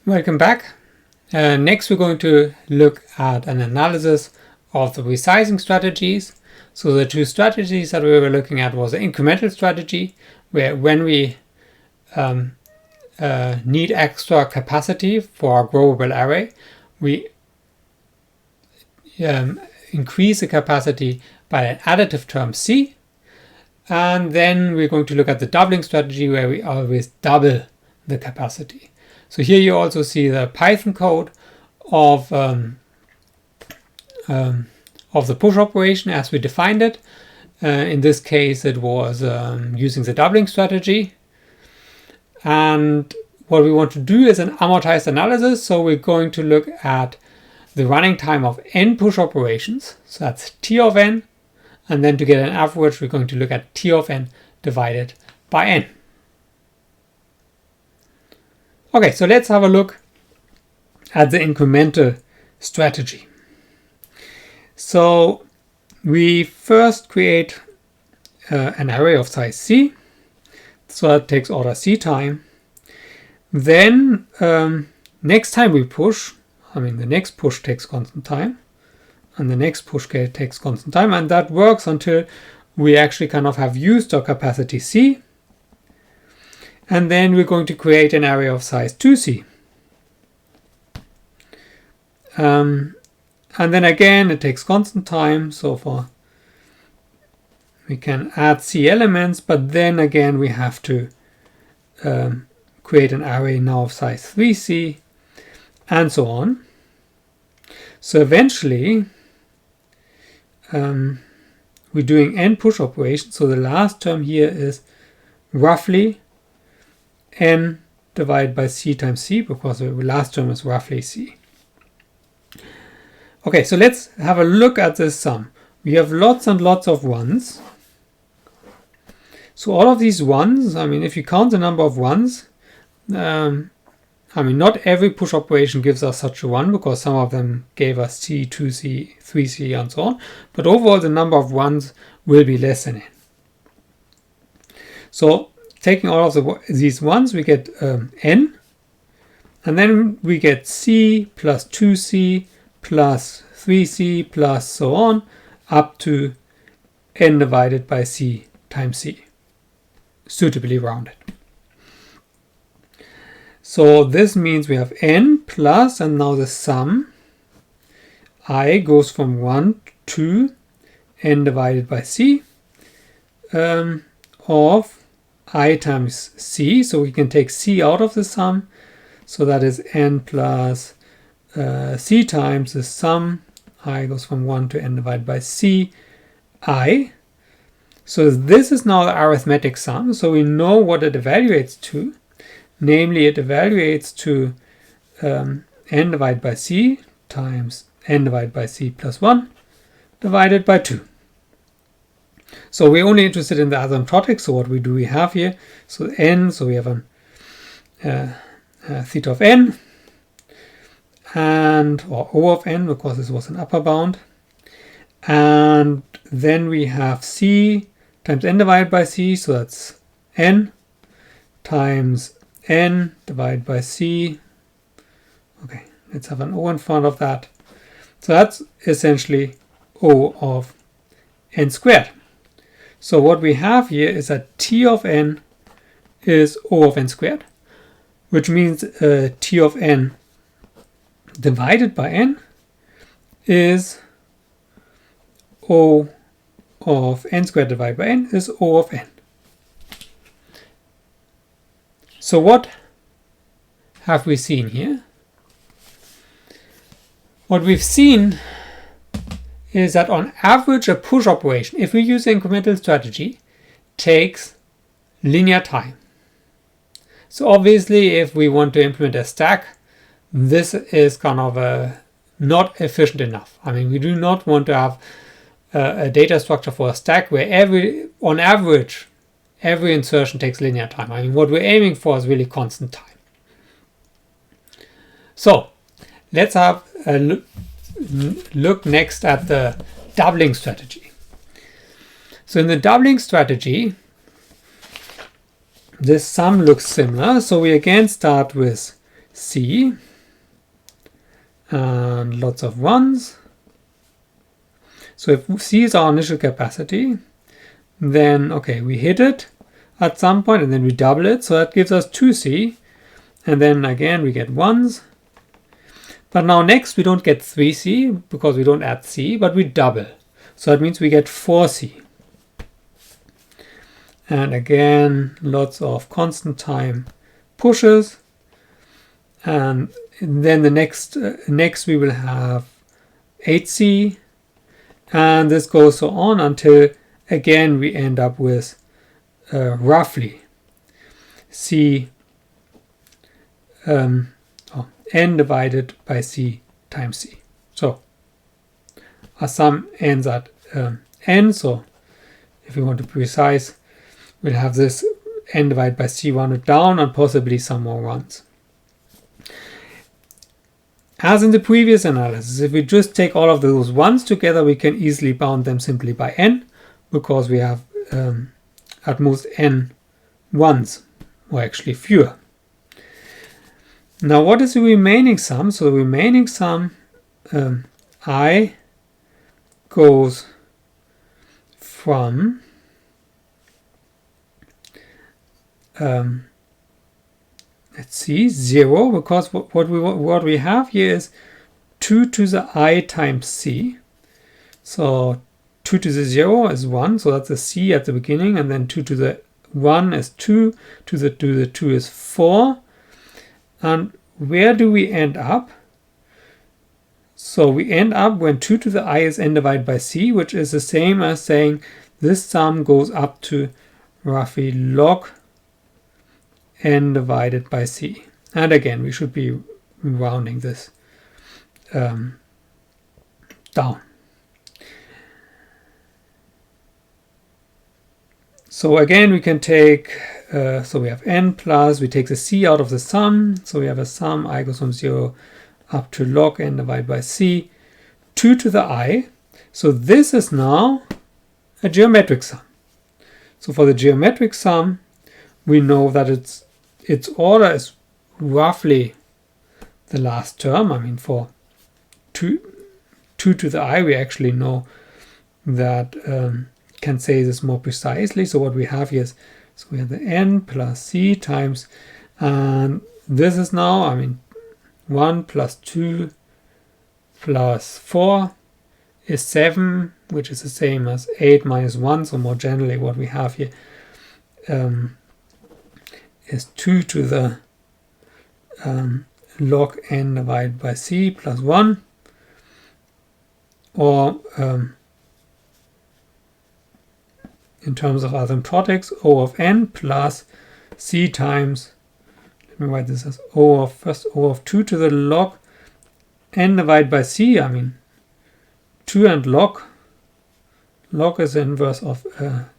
Welcome back. Next we're going to look at an analysis of the resizing strategies. So the two strategies that we were looking at was the incremental strategy, where when we need extra capacity for our growable array, we increase the capacity by an additive term C. And then we're going to look at the doubling strategy, where we always double the capacity. So here you also see the Python code of the push operation as we defined it. In this case, it was using the doubling strategy. And what we want to do is an amortized analysis. So we're going to look at the running time of n push operations. So that's T of n. And then to get an average, we're going to look at T of n divided by n. Okay, so let's have a look at the incremental strategy. So we first create an array of size C. So that takes order C time. Then next time we push, the next push takes constant time. And the next push takes constant time. And that works until we actually kind of have used our capacity C. And then we're going to create an array of size 2C. And then again, it takes constant time. So we can add C elements, but then again, we have to create an array now of size 3C, and so on. So eventually, we're doing n push operations. So the last term here is roughly n divided by C times C, because the last term is roughly C. Okay, so let's have a look at this sum. We have lots and lots of ones. So all of these ones, if you count the number of ones, not every push operation gives us such a one, because some of them gave us C, 2C, 3C, and so on. But overall, the number of ones will be less than n. So taking all of these ones, we get n. And then we get C plus 2C plus 3C plus so on, up to n divided by C times C, suitably rounded. So this means we have n plus, and now the sum I goes from 1 to n divided by C of I times C. So we can take C out of the sum. So that is n plus C times the sum I goes from 1 to n divided by C I. So this is now the arithmetic sum. So we know what it evaluates to. Namely, it evaluates to n divided by C times n divided by C plus 1 divided by 2. So we're only interested in the asymptotic. So what we have here, so n, so we have theta of n, or O of n, because this was an upper bound. And then we have C times n divided by C, so that's n times n divided by C. Okay, let's have an O in front of that. So that's essentially O of n squared. So what we have here is that T of n is O of n squared, which means T of n divided by n is O of n squared divided by n is O of n. So what have we seen here? What we've seen is that on average a push operation, if we use the incremental strategy, takes linear time. So obviously if we want to implement a stack, this is kind of not efficient enough. We do not want to have a data structure for a stack where on average every insertion takes linear time. What we're aiming for is really constant time. So let's have a look next at the doubling strategy. So in the doubling strategy, this sum looks similar. So we again start with C and lots of ones. So if C is our initial capacity, then okay, we hit it at some point and then we double it, so that gives us 2C, and then again we get ones. But now next we don't get 3C because we don't add C, but we double, so that means we get 4C. And again lots of constant time pushes, and then the next we will have 8C, and this goes so on until again we end up with roughly C n divided by C times C. So our sum ends at n, so if we want to be precise, we'll have this n divided by C rounded down and possibly some more ones. As in the previous analysis, if we just take all of those ones together, we can easily bound them simply by n, because we have at most n ones, or actually fewer. Now what is the remaining sum? So the remaining sum, I goes from let's see, 0, because what we have here is 2 to the I times C. So 2 to the 0 is 1, so that's a C at the beginning, and then 2 to the 1 is 2, 2 to the 2 is 4. And where do we end up? So we end up when 2 to the I is n divided by C, which is the same as saying this sum goes up to roughly log n divided by C. And again, we should be rounding this down. So again, we can take, so we have n plus, we take the C out of the sum. So we have a sum, I goes from 0 up to log n divided by C, 2 to the I. So this is now a geometric sum. So for the geometric sum, we know that its order is roughly the last term. I mean, for 2 to the I, we actually know that can say this more precisely. So what we have here is, so we have the n plus C times, and this is now, I mean, 1 plus 2 plus 4 is 7, which is the same as 8 minus 1. So more generally, what we have here is 2 to the log n divided by C plus 1, or in terms of asymptotics, O of n plus C times, let me write this as O of 2 to the log n divided by C. I mean, 2 and log is the inverse of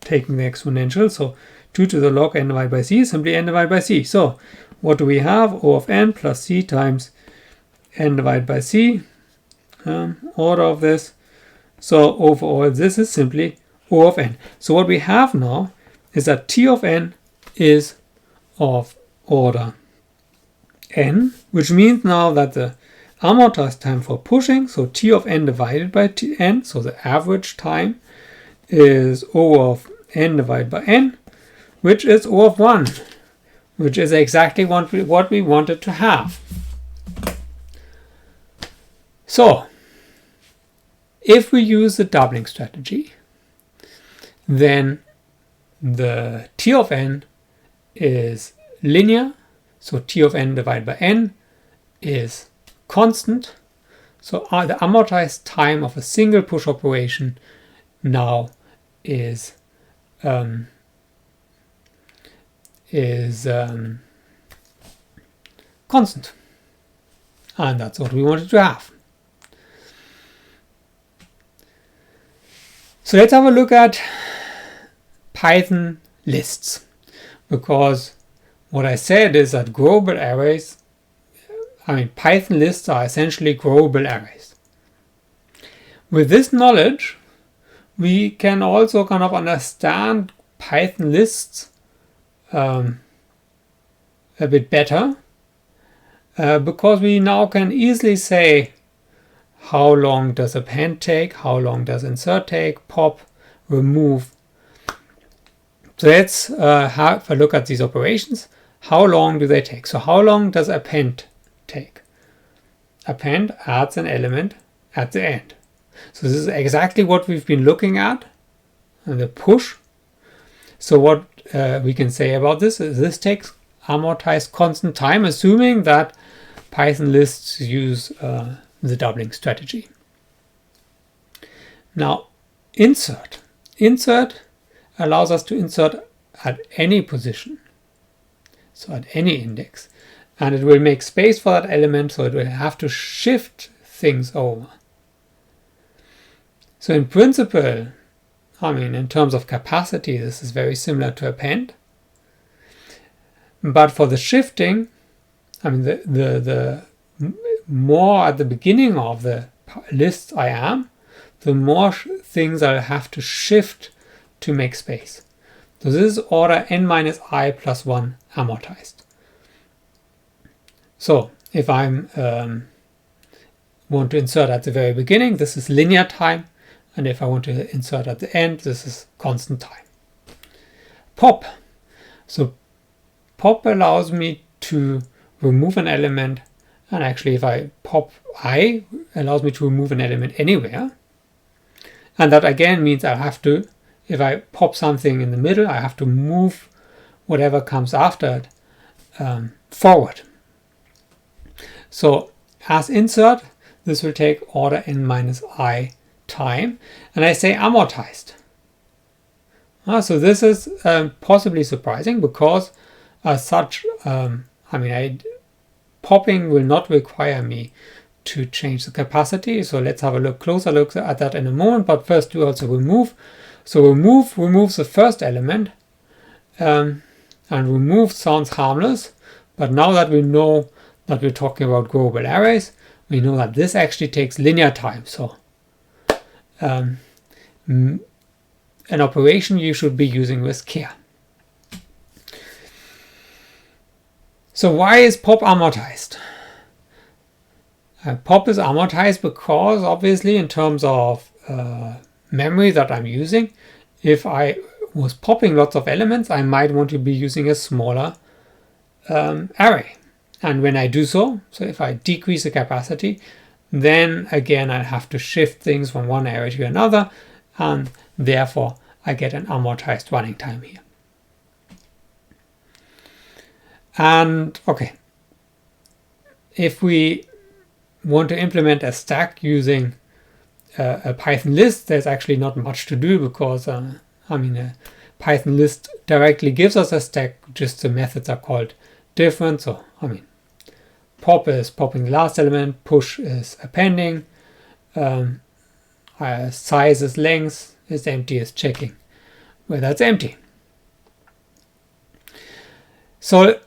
taking the exponential. So 2 to the log n divided by C is simply n divided by C. So what do we have? O of n plus C times n divided by C, order of this. So overall, this is simply O of n. So what we have now is that T of n is of order n, which means now that the amortized time for pushing, so T of n divided by n, so the average time, is O of n divided by n, which is O of 1, which is exactly what we wanted to have. So if we use the doubling strategy, then the T of n is linear, so T of n divided by n is constant. So the amortized time of a single push operation now is constant, and that's what we wanted to have. So let's have a look at Python lists, because what I said is that Growable arrays, I mean, Python lists are essentially Growable arrays. With this knowledge, we can also kind of understand Python lists a bit better. because we now can easily say how long does append take, how long does insert take, pop, remove. So let's have a look at these operations. How long do they take? So how long does append take? Append adds an element at the end. So this is exactly what we've been looking at, the push. So what we can say about this is this takes amortized constant time, assuming that Python lists use the doubling strategy. Now, insert. Insert allows us to insert at any position, so at any index, and it will make space for that element, so it will have to shift things over. So in principle, I mean, in terms of capacity, this is very similar to append. But for the shifting, I mean, the more at the beginning of the list I am, the more things I'll have to shift to make space. So this is order n minus I plus 1 amortized. So if I want to insert at the very beginning, this is linear time. And if I want to insert at the end, this is constant time. Pop. So pop allows me to remove an element. And actually, if I pop I, allows me to remove an element anywhere. And that again means I have to, if I pop something in the middle, I have to move whatever comes after it forward. So as insert, this will take order n minus I time, and I say amortized. So this is possibly surprising because as such, popping will not require me to change the capacity. So let's have a closer look at that in a moment, but first do also remove. So remove removes the first element, and remove sounds harmless, but now that we know that we're talking about growable arrays, we know that this actually takes linear time. So an operation you should be using with care. So why is pop amortized? Pop is amortized because obviously in terms of memory that I'm using, if I was popping lots of elements, I might want to be using a smaller array. And when I do so if I decrease the capacity, then again I have to shift things from one array to another, and therefore I get an amortized running time here. And okay, if we want to implement a stack using a Python list, there's actually not much to do because a Python list directly gives us a stack, just the methods are called different. So pop is popping the last element, push is appending, size is length, is empty is checking whether it's empty. So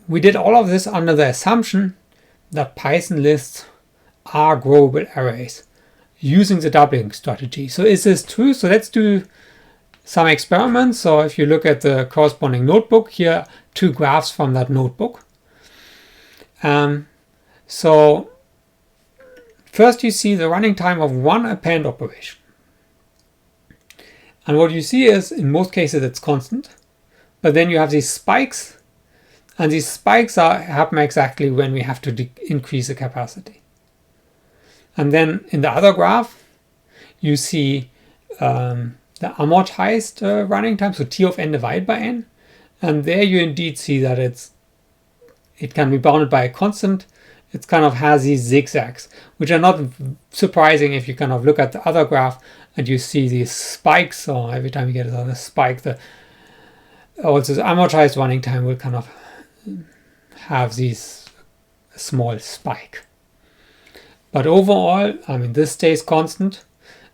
we did all of this under the assumption that Python lists are growable arrays using the doubling strategy. So is this true? So let's do some experiments. So if you look at the corresponding notebook, here are 2 graphs from that notebook. So first you see the running time of one append operation. And what you see is in most cases it's constant, but then you have these spikes, and these spikes happen exactly when we have to increase the capacity. And then in the other graph, you see the amortized running time, so T of n divided by n. And there you indeed see that it can be bounded by a constant. It kind of has these zigzags, which are not surprising if you kind of look at the other graph and you see these spikes. So every time you get a spike, also the amortized running time will kind of have these small spike. But overall, this stays constant.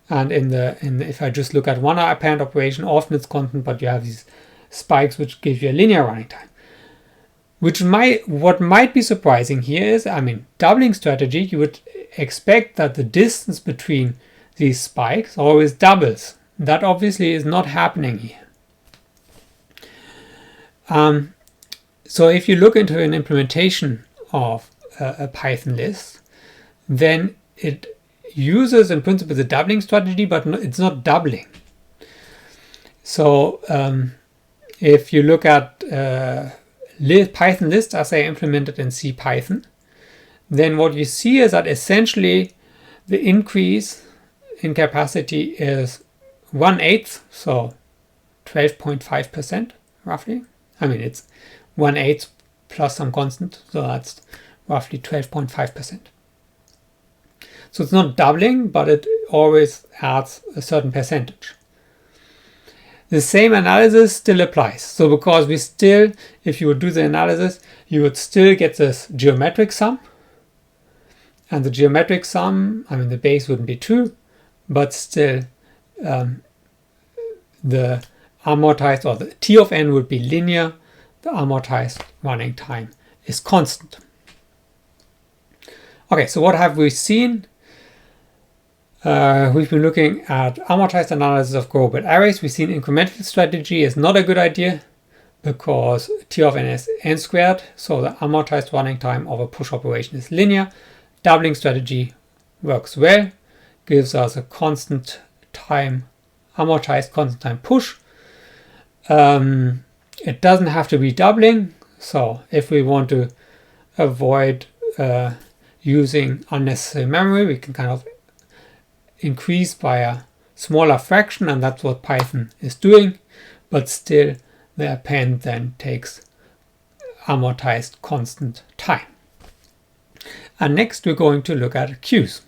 And if I just look at one append operation, often it's constant, but you have these spikes which give you a linear running time. What might be surprising here is, doubling strategy, you would expect that the distance between these spikes always doubles. That obviously is not happening here. So So if you look into an implementation of a Python list, then it uses in principle the doubling strategy, but it's not doubling. So if you look at Python lists as they are implemented in CPython, then what you see is that essentially the increase in capacity is 1/8, so 12.5% roughly. I mean, it's 1/8 plus some constant, so that's roughly 12.5%. So it's not doubling, but it always adds a certain percentage. The same analysis still applies. So because we still, if you would do the analysis, you would still get this geometric sum. And the geometric sum, I mean, the base wouldn't be 2, but still the amortized, or the T of n would be linear. The amortized running time is constant. Okay, so what have we seen? We've been looking at amortized analysis of Growable arrays. We've seen incremental strategy is not a good idea because T of n is n squared, so the amortized running time of a push operation is linear. Doubling strategy works well, gives us a constant time, amortized constant time push. It doesn't have to be doubling, so if we want to avoid using unnecessary memory, we can kind of increase by a smaller fraction, and that's what Python is doing, but still the append then takes amortized constant time. And next we're going to look at queues.